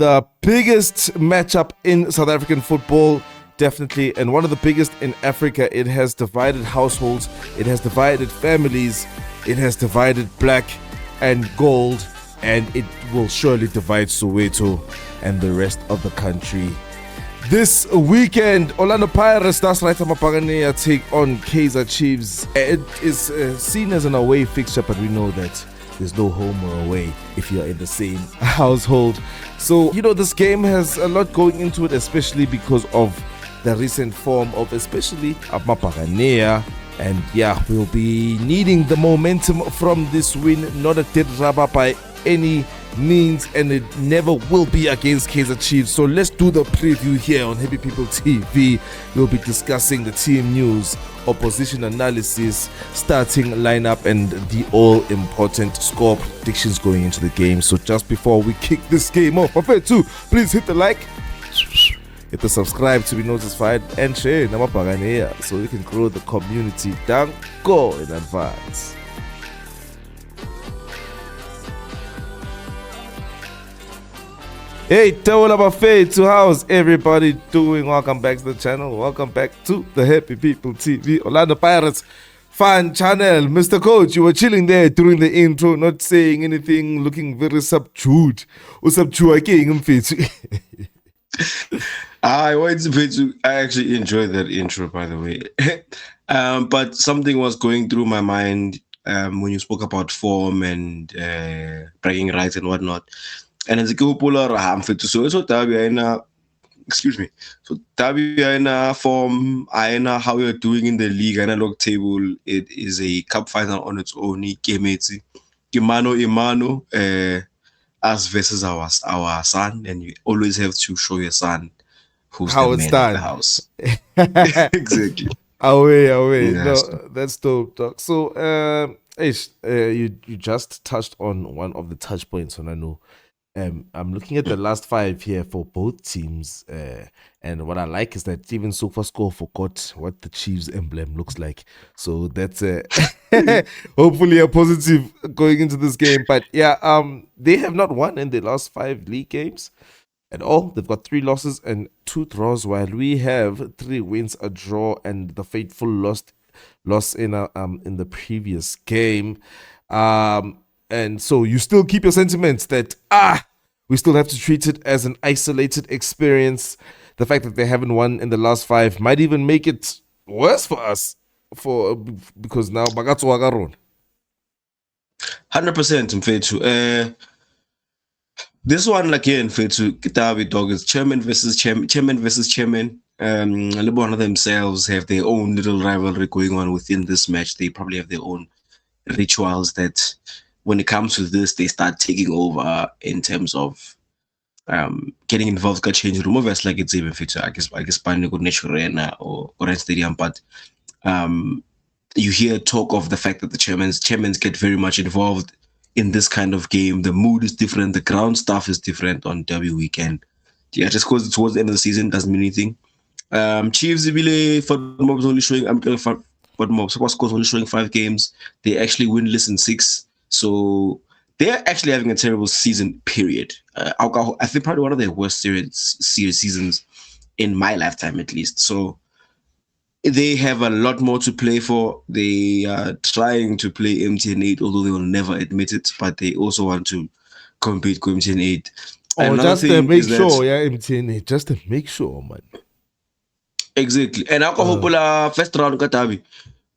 The biggest matchup in South African football, definitely, and one of the biggest in Africa. It has divided households, it has divided families, it has divided black and gold, and it will surely divide Soweto and the rest of the country. This weekend, Orlando Pirates, that's right, Buccaneers take on Kaizer Chiefs. It is seen as an away fixture, but we know that there's no home or away if you're in the same household. So, this game has a lot going into it, especially because of the recent form of especially Buccaneers. And yeah, we'll be needing the momentum from this win. Not a dead rubber by any means, and it never will be against Kaizer Chiefs. So let's do the preview here on Happy People TV. We'll be discussing the team news, opposition analysis, starting lineup, and the all-important score predictions going into the game. So just before we kick this game off, please hit the like, hit the subscribe to be notified, and share Buccaneers so we can grow the community. Danko in advance. Hey, Tola Buffet, to how's everybody doing? Welcome back to the channel. Welcome back to the Happy People TV, Orlando Pirates fan channel. Mr. Coach, you were chilling there during the intro, not saying anything, looking very subdued. I actually enjoyed that intro, by the way. But something was going through my mind when you spoke about form and bragging rights and whatnot. And as a popular so Derby, excuse me. So Derby form, how you're doing in the league, log table. It is a cup final on its own. Imano, us versus our son, and you always have to show your son who's how the it's man done. of the house. Exactly. Away. Yeah, No, that's dope, dog. So, you just touched on one of the touch points on I know. I'm looking at the last 5 here for both teams, and what I like is that even SofaScore forgot what the Chiefs emblem looks like. So that's hopefully a positive going into this game. But yeah, they have not won in the last 5 league games at all. They've got 3 losses and 2 draws, while we have 3 wins, a draw, and the fateful loss in the previous game. And so you still keep your sentiments that we still have to treat it as an isolated experience. The fact that they haven't won in the last 5 might even make it worse for us, because now Bagatsu Wagaron. 100%, Mfethu. This one again, Mfethu, Kitabi dog is chairman versus chairman. One of themselves have their own little rivalry going on within this match. They probably have their own rituals that, when it comes to this, they start taking over in terms of getting involved. Got change room over like it's even fit. I guess good nature or Orange Stadium, but you hear talk of the fact that the chairmans get very much involved in this kind of game. The mood is different, the ground stuff is different on Derby weekend. Yeah, just because it's towards the end of the season doesn't mean anything. Chiefs for mobs only showing only showing 5 games. They actually winless in 6. So they're actually having a terrible season, period. I think probably one of their worst series seasons in my lifetime, at least. So they have a lot more to play for. They are trying to play MTN8, although they will never admit it, but they also want to compete with MTN8. Just to make sure, MTN8, just to make sure, man. Exactly. And alcohol first round Katabi,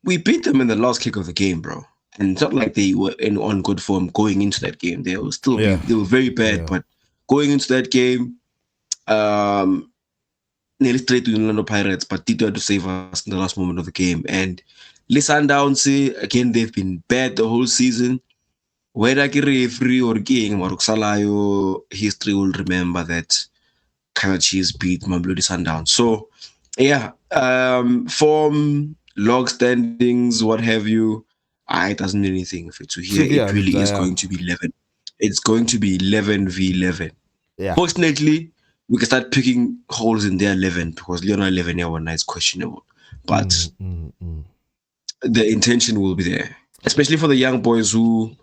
we beat them in the last kick of the game, bro. And it's not like they were on good form going into that game. They were still they were very bad, but going into that game, nearly straight to the Orlando Pirates, but Tito had to save us in the last moment of the game. And Sundowns, again, they've been bad the whole season. Whether referee or game, Maruksalayo history will remember that Kaizer Chiefs beat Mamelodi Sundowns. So yeah, form, log standings, what have you. It doesn't mean anything. To hear it really is going to be 11. It's going to be 11 v 11. Yeah. Fortunately, we can start picking holes in their 11 because Leonard 11 here one night is questionable. But the intention will be there, especially for the young boys who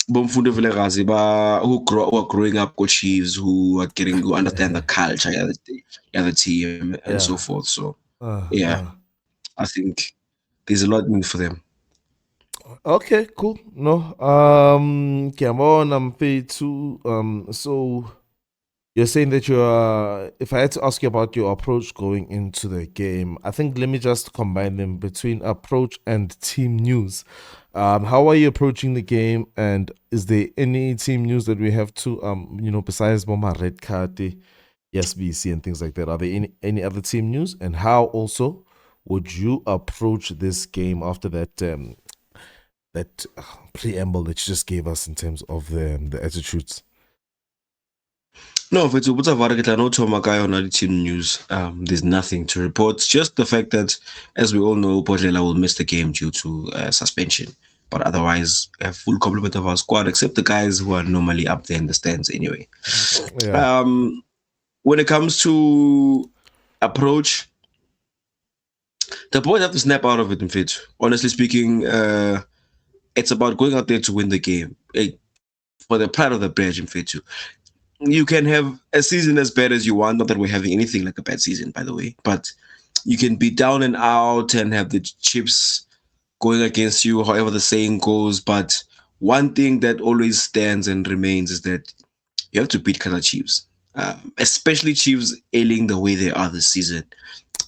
bomfundo vilekazi who are growing up with Chiefs, who understand the culture of the team and so Yeah. forth. So yeah, I think there's a lot in for them. Okay, cool. No, come on, I'm paid too. So you're saying that if I had to ask you about your approach going into the game, I think let me just combine them between approach and team news. How are you approaching the game, and is there any team news that we have to, besides Mama Red Card, yes, BC and things like that? Are there any other team news, and how also would you approach this game after that preamble that you just gave us in terms of the attitudes? No, if it's no Tomakai on the team news, there's nothing to report. Just the fact that, as we all know, Podlela will miss the game due to suspension. But otherwise, a full complement of our squad, except the guys who are normally up there in the stands anyway. Yeah. When it comes to approach, the boys have to snap out of it, in fit. Honestly speaking, it's about going out there to win the game. For the pride of the badge, in fit. You can have a season as bad as you want. Not that we're having anything like a bad season, by the way, but you can be down and out and have the chips going against you, however the saying goes. But one thing that always stands and remains is that you have to beat Kaizer Chiefs, especially Chiefs ailing the way they are this season.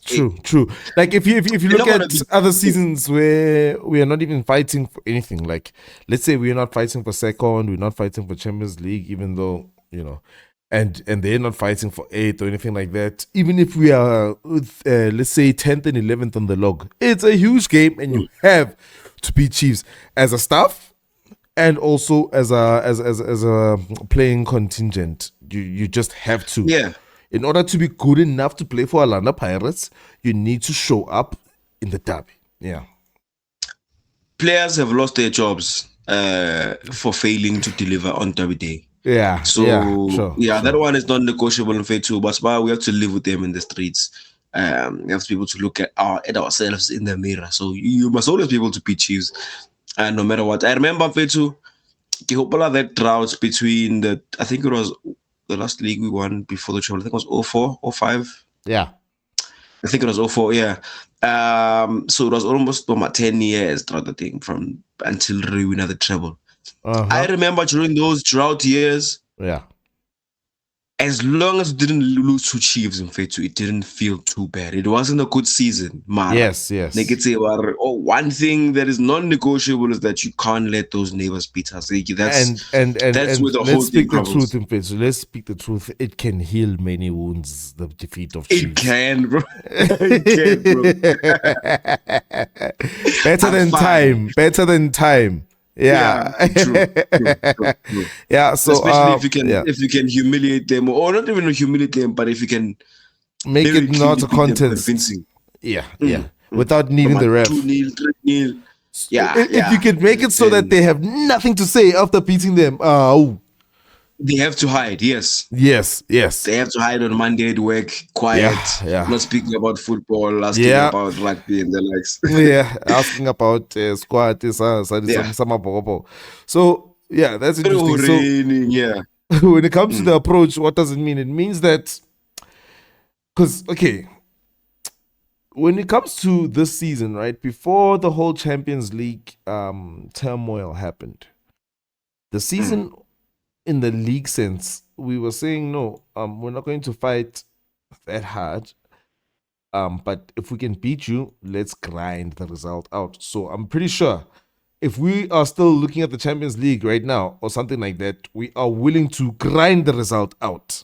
True. Like if you look at other seasons where we are not even fighting for anything, like let's say we're not fighting for second, we're not fighting for Champions League, even though and they're not fighting for 8th or anything like that. Even if we are, let's say 10th and 11th on the log, it's a huge game, and you have to beat Chiefs as a staff and also as a playing contingent. You just have to. Yeah. In order to be good enough to play for Orlando Pirates, you need to show up in the derby. Yeah. Players have lost their jobs for failing to deliver on derby day. Yeah. So sure. That one is not negotiable in fair too. But we have to live with them in the streets. We have to be able to look at ourselves in the mirror. So you must always be able to beat Chiefs, no matter what. I remember Fetu, that drought between I think it was the last league we won before the trouble. I think it was 04, 05. Yeah. I think it was 04, yeah. So it was almost 10 years throughout the thing from until we win the treble. I remember during those drought years, as long as we didn't lose to Chiefs in Fetu, it didn't feel too bad. It wasn't a good season, man. Yes. One thing that is non-negotiable is that you can't let those neighbors beat us. That's where the whole thing comes. Let's speak the truth. It can heal many wounds, the defeat of Chiefs. It can, bro. It can, bro. Better than time. Yeah. True. Yeah, so especially if you can humiliate them, or not even humiliate them, but if you can make it not a contest. Yeah. Without needing the ref. 2-0, 3-0. If you can make it so that they have nothing to say after beating them, they have to hide. Yes. They have to hide on Monday at work, quiet, not speaking about football, asking about rugby and the likes. Asking about squad, So that's interesting. So, when it comes to the approach, what does it mean? It means that when it comes to this season, right, before the whole Champions League turmoil happened, the season in the league sense, we were saying, no, we're not going to fight that hard. But if we can beat you, let's grind the result out. So I'm pretty sure if we are still looking at the Champions League right now or something like that, we are willing to grind the result out.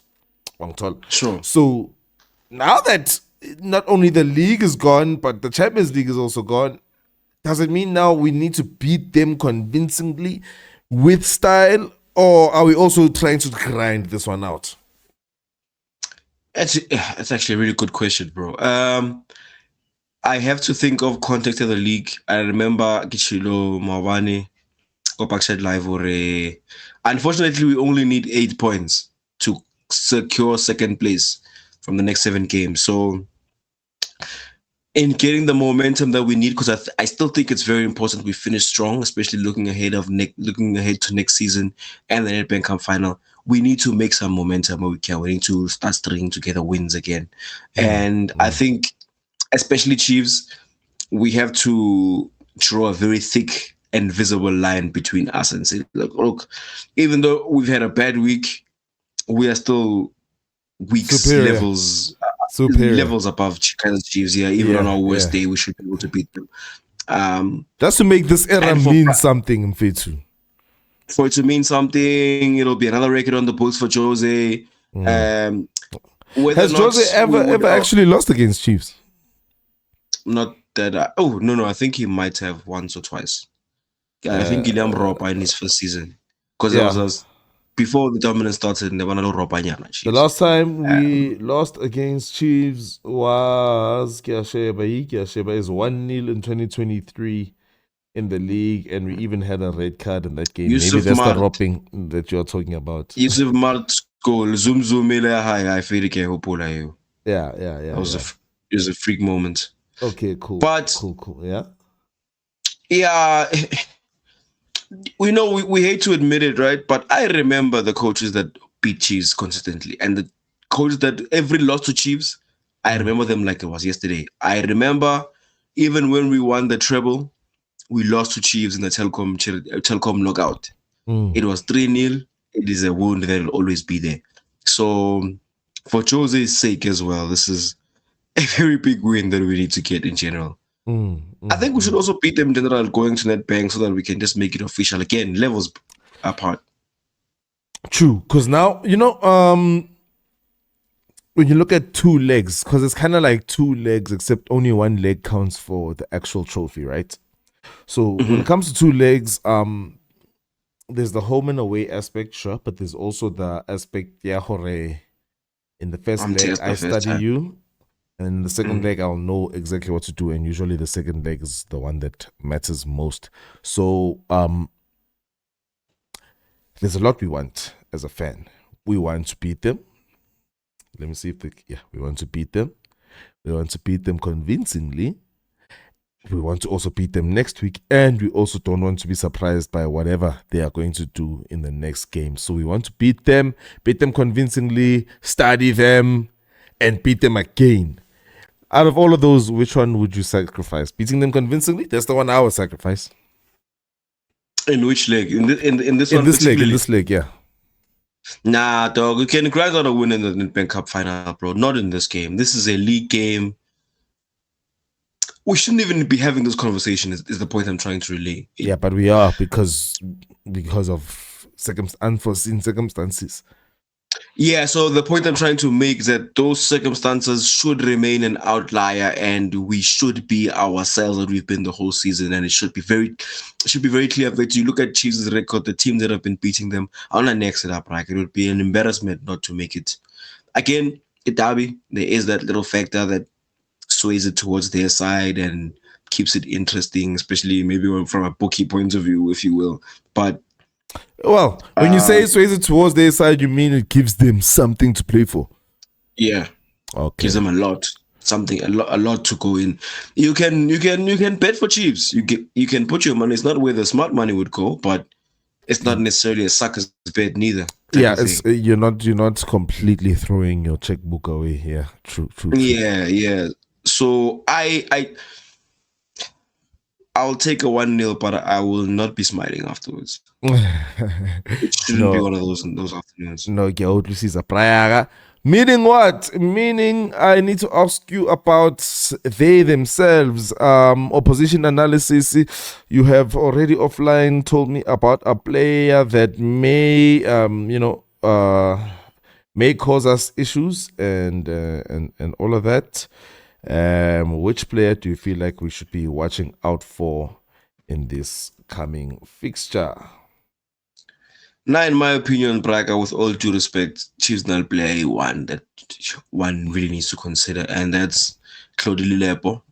Sure. So now that not only the league is gone, but the Champions League is also gone, does it mean now we need to beat them convincingly with style? Or are we also trying to grind this one out? It's actually a really good question, bro. I have to think of context of the league. I remember Kichilo Mawani said live unfortunately we only need 8 points to secure second place from the next 7 games. So in getting the momentum that we need, because I still think it's very important we finish strong, especially looking ahead to next season and the Nedbank Cup final. We need to make some momentum where we can. We need to start stringing together wins again, and I think, especially Chiefs, we have to draw a very thick and visible line between us and say, look, even though we've had a bad week, we are still weeks Superior. levels above Kaizer Chiefs. Yeah, even on our worst day, we should be able to beat them. Just to make this era mean something, Mfethu. For it to mean something, it'll be another record on the books for Jose. Has Jose ever actually lost against Chiefs? Not that. No. I think he might have once or twice. I think Guilherme Ropa in his first season, because it was before the dominance started. The last time we lost against Chiefs was Kiasheba is 1-0 in 2023 in the league, and we even had a red card in that game. Maybe that's the ropping that you're talking about. Yusuf Mart's goal, zoom I feel like Yeah. It was a freak moment. Okay, cool. But cool. Yeah. We know we hate to admit it, right? But I remember the coaches that beat Chiefs consistently, and the coaches that every loss to Chiefs, I remember them like it was yesterday. I remember even when we won the treble, we lost to Chiefs in the Telkom knockout. It was 3-0. It is a wound that will always be there. So for Jose's sake as well, this is a very big win that we need to get in general. I think we should also beat them in general going to Nedbank so that we can just make it official again, levels apart. True, because now, when you look at 2 legs, because it's kind of like 2 legs, except only 1 leg counts for the actual trophy, right? So when it comes to 2 legs, there's the home and away aspect, sure, but there's also the aspect, in the first leg, I study you. And in the second leg, I'll know exactly what to do. And usually the second leg is the one that matters most. So there's a lot we want as a fan. We want to beat them. Let me see if we want to beat them. We want to beat them convincingly. We want to also beat them next week. And we also don't want to be surprised by whatever they are going to do in the next game. So we want to beat them convincingly, study them, and beat them again. Out of all of those, which one would you sacrifice? Beating them convincingly? That's the one I would sacrifice. In which leg? In this one? In this leg, yeah. Nah, dog. We can grind out a win in the Nedbank Cup final, bro. Not in this game. This is a league game. We shouldn't even be having this conversation, is the point I'm trying to relay. Yeah, but we are because of unforeseen circumstances. Yeah, so the point I'm trying to make is that those circumstances should remain an outlier, and we should be ourselves that we've been the whole season. And it should be very clear that you look at Chiefs' record, the teams that have been beating them. I want to next it up, right? It would be an embarrassment not to make it. Again, at Derby, there is that little factor that sways it towards their side and keeps it interesting, especially maybe from a bookie point of view, if you will. But well, when you say sways it towards their side, you mean it gives them something to play for? Yeah. Okay. Gives them a lot to go in. You can bet for Chiefs. You can put your money. It's not where the smart money would go, but it's not necessarily a sucker's bet neither. Yeah, you're not completely throwing your checkbook away. Yeah, true. Yeah. So I'll take a 1-0, but I will not be smiling afterwards. It shouldn't be one of those afternoons. No, this is a prayer. Meaning what? Meaning I need to ask you about they themselves. Opposition analysis. You have already offline told me about a player that may, may cause us issues and all of that. Which player do you feel like we should be watching out for in this coming fixture? Now, in my opinion, Braga, with all due respect, Chiefs now play one that one really needs to consider, and that's Claude Lilepo,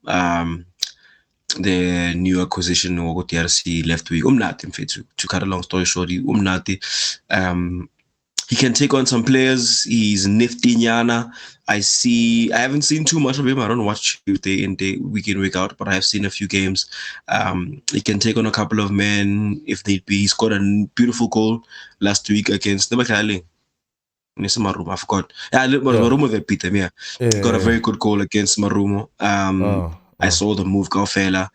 the new acquisition of DRC left week. To cut a long story short, he he can take on some players. He's nifty nyana. I haven't seen too much of him. I don't watch day in day, week in, week out, but I have seen a few games. He can take on a couple of men if need be. He scored a beautiful goal last week against the Macaling. I forgot. Yeah, Marumo they beat them, yeah. He got a very good goal against Marumo. I saw the move go fella.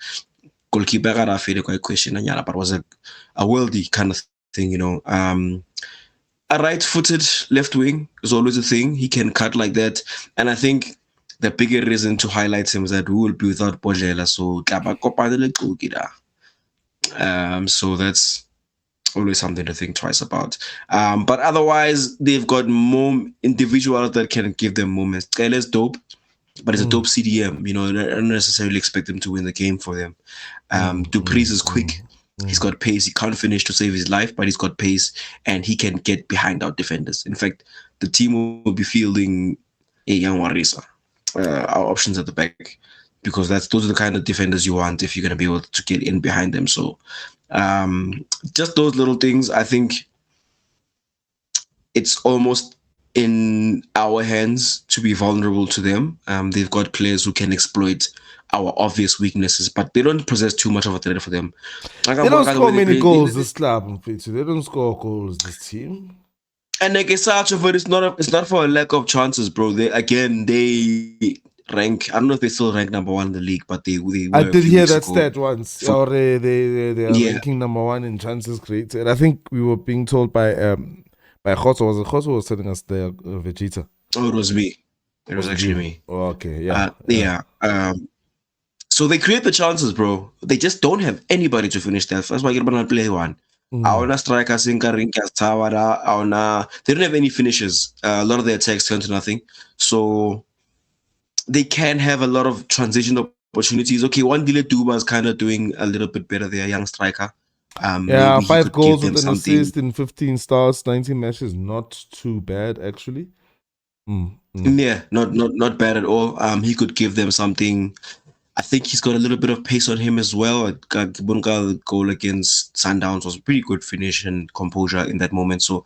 Goalkeeper got a feel quite question, but it was a worldy kind of thing, you know. A right-footed left wing is always a thing. He can cut like that. And I think the bigger reason to highlight him is that we will be without Bojela. So that's always something to think twice about. But otherwise, they've got more individuals that can give them moments. Kailer's dope, but it's a dope CDM. You know, I don't necessarily expect him to win the game for them. Dupreez is quick. He's got pace. He can't finish to save his life, but he's got pace, and he can get behind our defenders. In fact, the team will be fielding a young Warisa, our options at the back, because those are the kind of defenders you want if you're going to be able to get in behind them. So just those little things, I think it's almost in our hands to be vulnerable to them. They've got players who can exploit our obvious weaknesses, but they don't possess too much of a threat for them. They don't score many goals this club. They don't score goals this team. And like it's not for a lack of chances, bro. They rank. I don't know if they still rank number 1 in the league, but they I did hear that stat once. Or they are ranking number 1 in chances created. I think we were being told by Khoso. Was it Khoso was telling us the Vegeta? Oh, it was me. It was actually me. Oh, okay, yeah. So they create the chances, bro. They just don't have anybody to finish that. That's why you're gonna play one. Our strikers, they don't have any finishes. A lot of their attacks turn to nothing. So they can have a lot of transition opportunities. Okay, one Dile Duba is kind of doing a little bit better there, young striker. 5 goals with an assist in 15 starts, 19 matches. Not too bad, actually. Yeah, not bad at all. He could give them something. I think he's got a little bit of pace on him as well. The goal against Sundowns was a pretty good finish and composure in that moment. So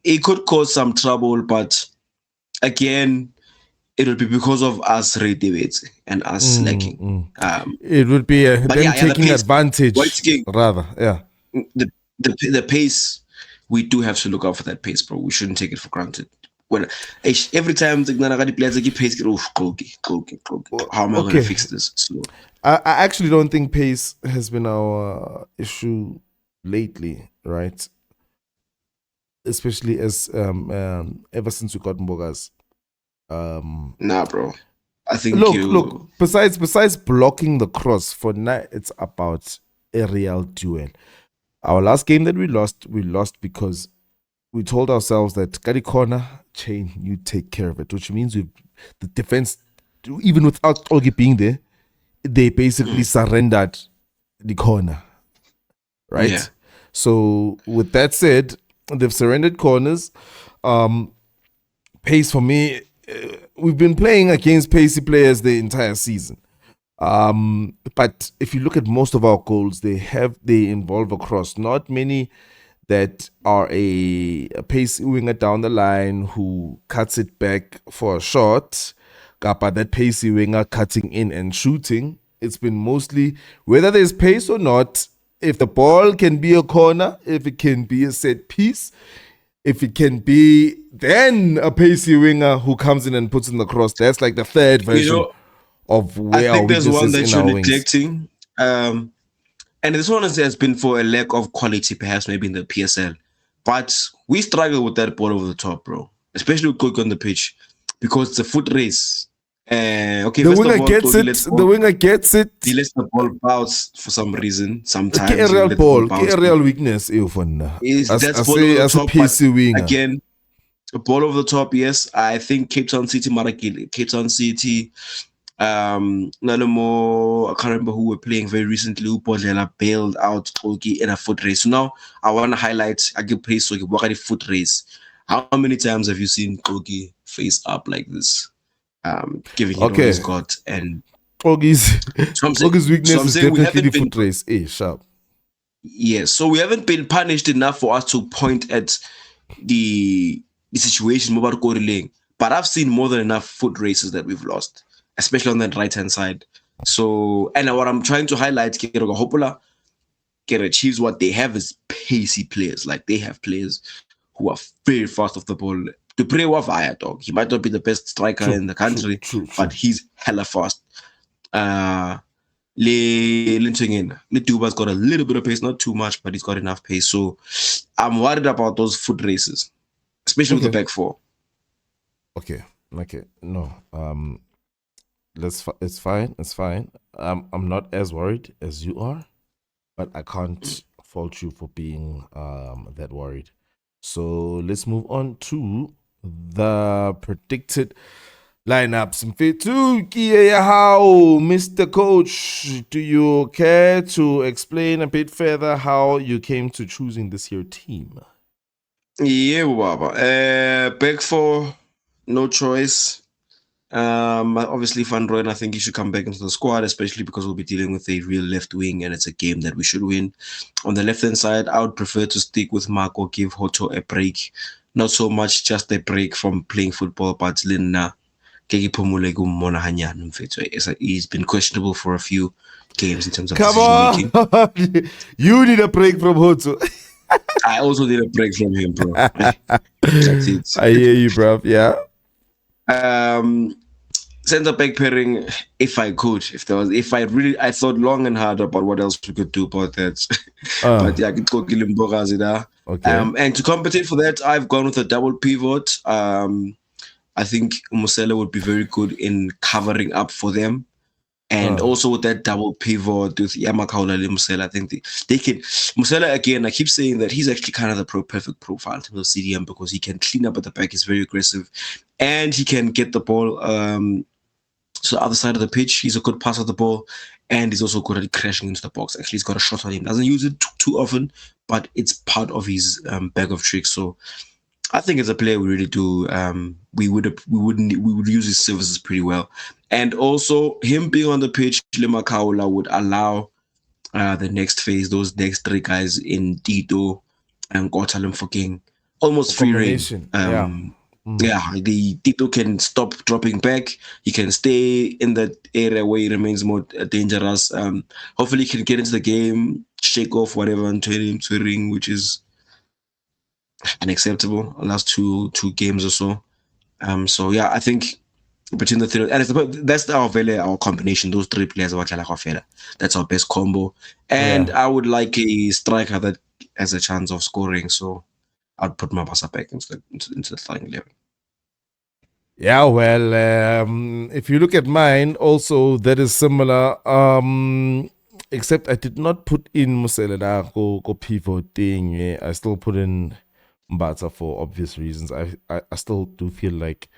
it could cause some trouble, but again, it'll be because of us debates and us slacking. It would be them taking advantage, rather. Yeah. The pace, we do have to look out for that pace, bro. We shouldn't take it for granted. When every time the players get pace, how am I going to fix this? So, I actually don't think pace has been our issue lately, right? Especially as ever since we got Mbogas. Nah, bro. I think look. Besides blocking the cross, for now it's about a real duel. Our last game that we lost because we told ourselves that Kadi corner chain, you take care of it, which means the defense, even without Ogi being there, they basically surrendered the corner, right? Yeah. So with that said, they've surrendered corners. Pace for me, we've been playing against pacey players the entire season. But if you look at most of our goals, they involve a cross. Not many that are a pace winger down the line who cuts it back for a shot. But that pacey winger cutting in and shooting. It's been mostly, whether there's pace or not, if the ball can be a corner, if it can be a set piece, if it can be then a pacey winger who comes in and puts in the cross. That's like the third version of where our weakness is in our wings. I think there's one that you're neglecting. And this one has been for a lack of quality, perhaps maybe in the PSL. But we struggle with that ball over the top, bro. Especially with Cook on the pitch. Because it's a foot race. The winger gets it. He lets the ball bounce for some reason. Sometimes. Aerial weakness. That's ball over the top. But again, a ball over the top, yes. I think Cape Town City, Nalomo, I can't remember who we're playing very recently, who Bodlela bailed out Kogi in a foot race. So now I want to highlight Agi Place Sogi foot race. How many times have you seen Kogi face up like this? Giving it all he's got, and Kogi's weakness is definitely the foot race. Sharp. Yes, so we haven't been punished enough for us to point at the situation mobile correlating. But I've seen more than enough foot races that we've lost, especially on that right-hand side. So, and what I'm trying to highlight, Hopola, Chiefs, what they have is pacey players. Like they have players who are very fast off the ball. To play fire, dog. He might not be the best striker in the country, but he's hella fast. Lituba's got a little bit of pace, not too much, but he's got enough pace. So I'm worried about those foot races, especially with the back four. Okay. No. It's fine. I'm not as worried as you are, but I can't fault you for being that worried. So let's move on to the predicted lineups. How, Mr. Coach, do you care to explain a bit further how you came to choosing this year team? Yeah, Baba. Back four, no choice. Obviously, Van Rooyen, I think he should come back into the squad, especially because we'll be dealing with a real left wing, and it's a game that we should win. On the left-hand side, I would prefer to stick with Marco, give Hoto a break. Not so much just a break from playing football, but Lina, he's been questionable for a few games in terms of decision making. You need a break from Hoto. I also need a break from him, bro. That's it. I hear you, bro. Yeah. Center back pairing, if I thought long and hard about what else we could do about that. But yeah, okay. And to compensate for that, I've gone with a double pivot. I think Musela would be very good in covering up for them. And also with that double pivot with Yamakaula and Musela, I think they can. Musela, again, I keep saying that he's actually kind of the perfect profile in terms of CDM because he can clean up at the back, he's very aggressive, and he can get the ball to the other side of the pitch. He's a good passer of the ball, and he's also good at crashing into the box. Actually, he's got a shot on him. Doesn't use it too often, but it's part of his bag of tricks. So I think as a player, we really do. We would use his services pretty well, and also him being on the pitch, Limakaula would allow the next phase, those next three guys in Tito and Gotalem fucking almost free reign. Yeah, the Tito can stop dropping back. He can stay in that area where he remains more dangerous. Hopefully, he can get into the game, shake off whatever, and turn him to a ring, which is unacceptable last two games or so. So yeah, I think between the three, and that's our combination. Those three players are that's our best combo. And I would like a striker that has a chance of scoring. So I'd put Mabasa back into the starting 11. Yeah, well, if you look at mine, also that is similar. Except I did not put in Musela go pivot thing. I still put in Mbata for obvious reasons. I still do feel like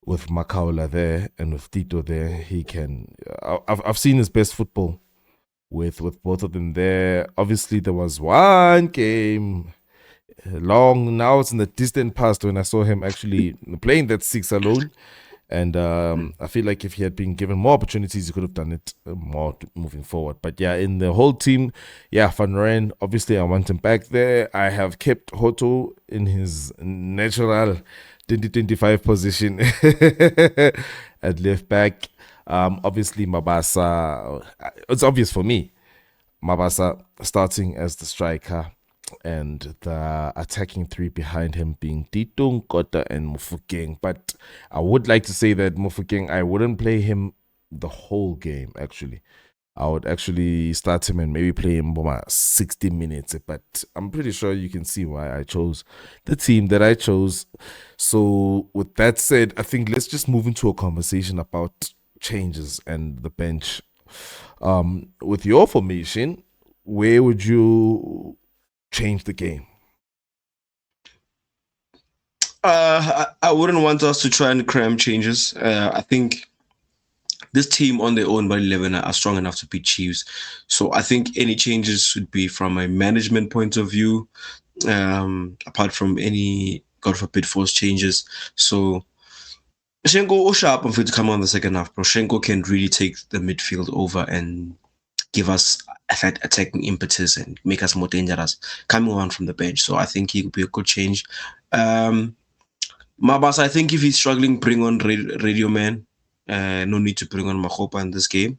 with Makaula there and with Tito there, he can. I've seen his best football with both of them there. Obviously, there was one game long now. It's in the distant past when I saw him actually playing that 6 alone. And I feel like if he had been given more opportunities, he could have done it more moving forward. But yeah, in the whole team, Van Rooyen, obviously I want him back there. I have kept Hoto in his natural 2025 position at left back. Obviously Mabasa, it's obvious for me. Mabasa starting as the striker, and the attacking three behind him being Tito, Nkota, and Mofokeng. But I would like to say that Mofokeng, I wouldn't play him the whole game, actually. I would actually start him and maybe play him for 60 minutes. But I'm pretty sure you can see why I chose the team that I chose. So with that said, I think let's just move into a conversation about changes and the bench. With your formation, where would you change the game? I wouldn't want us to try and cram changes. I think this team on their own by 11 are strong enough to beat Chiefs. So I think any changes should be from a management point of view, apart from any, God forbid, forced changes. So Shenko or Sharp, I'm going to come on the second half, bro. Shenko can really take the midfield over and give us that attacking impetus and make us more dangerous coming on from the bench. So I think he could be a good change. Mabas, I think if he's struggling, bring on Radio Man. No need to bring on Mahopa in this game.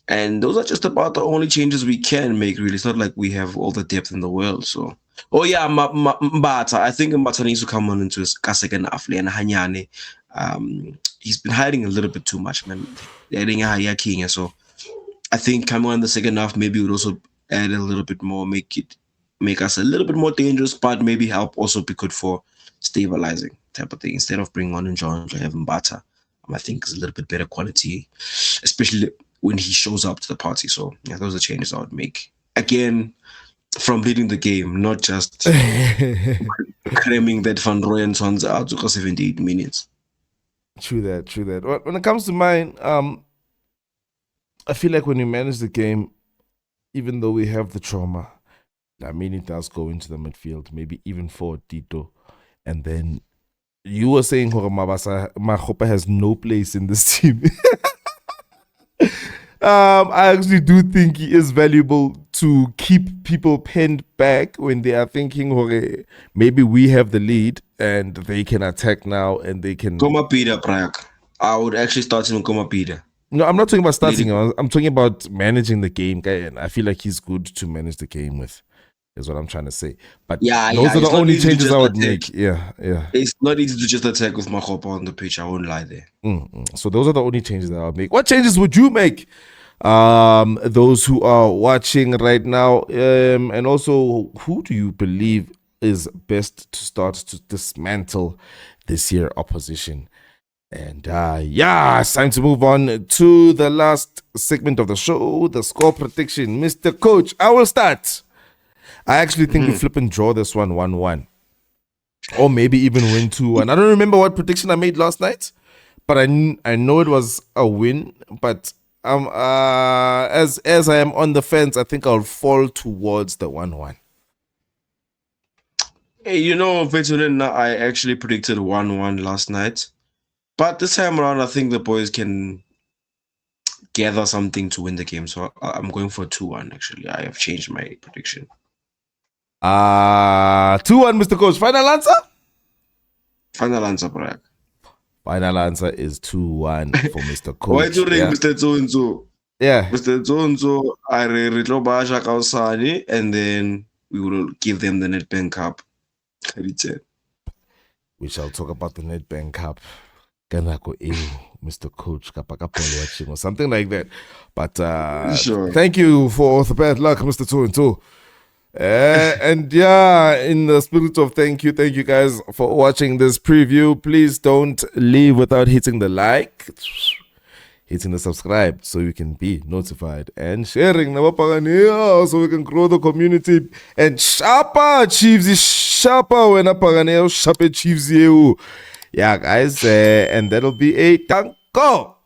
And those are just about the only changes we can make, really. It's not like we have all the depth in the world. So, oh yeah, Mbata. I think Mbata needs to come on into his second half. And Hanyane, he's been hiding a little bit too much, man. So I think coming on the second half maybe would also add a little bit more, make us a little bit more dangerous, but maybe help also be good for stabilizing type of thing. Instead of bringing on John to have Mbata, I think is a little bit better quality, especially when he shows up to the party. So yeah, those are changes I would make. Again, from leading the game, not just cramming that Van Rooyen sons out to 78 minutes. True that. When it comes to mine, I feel like when you manage the game, even though we have the trauma, it does go into the midfield, maybe even for Tito. And then you were saying Mahopa has no place in this team. I actually do think he is valuable to keep people pinned back when they are thinking, maybe we have the lead and they can attack now and they can. Komapida, Prayak. I would actually start him Komapida. No, I'm not talking about starting him. I'm talking about managing the game, and I feel like he's good to manage the game with. Is what I'm trying to say. But those are the only changes I would make. Yeah. It's not easy to just attack with Mahopa on the pitch. I won't lie there. So those are the only changes that I would make. What changes would you make? Those who are watching right now, and also who do you believe is best to start to dismantle this year opposition? And it's time to move on to the last segment of the show, the score prediction. Mr. Coach, I will start. I actually think we flip and draw this one 1-1. Or maybe even win 2-1. I don't remember what prediction I made last night, but I know it was a win. But as I am on the fence, I think I'll fall towards the 1-1. Hey, Vetulina, I actually predicted 1-1 last night. But this time around, I think the boys can gather something to win the game. So I'm going for 2-1, actually. I have changed my prediction. 2-1, Mr. Coach. Final answer? Final answer, Brad. Final answer is 2-1 for Mr. Coach. Why do you ring Mr. Zonzo? Yeah. Mr. Zonzo, I retro and then we will give them the Nedbank Cup. We shall talk about the Nedbank Cup. Mr. Coach, watching or something like that. But sure. Thank you for the bad luck, Mr. 2-2. And in the spirit of thank you guys for watching this preview. Please don't leave without hitting the like, hitting the subscribe so you can be notified, and sharing so we can grow the community. And sharper Chiefs, sharper when Paganeo, sharper Chiefs. Yeah, guys, and that'll be a tanko.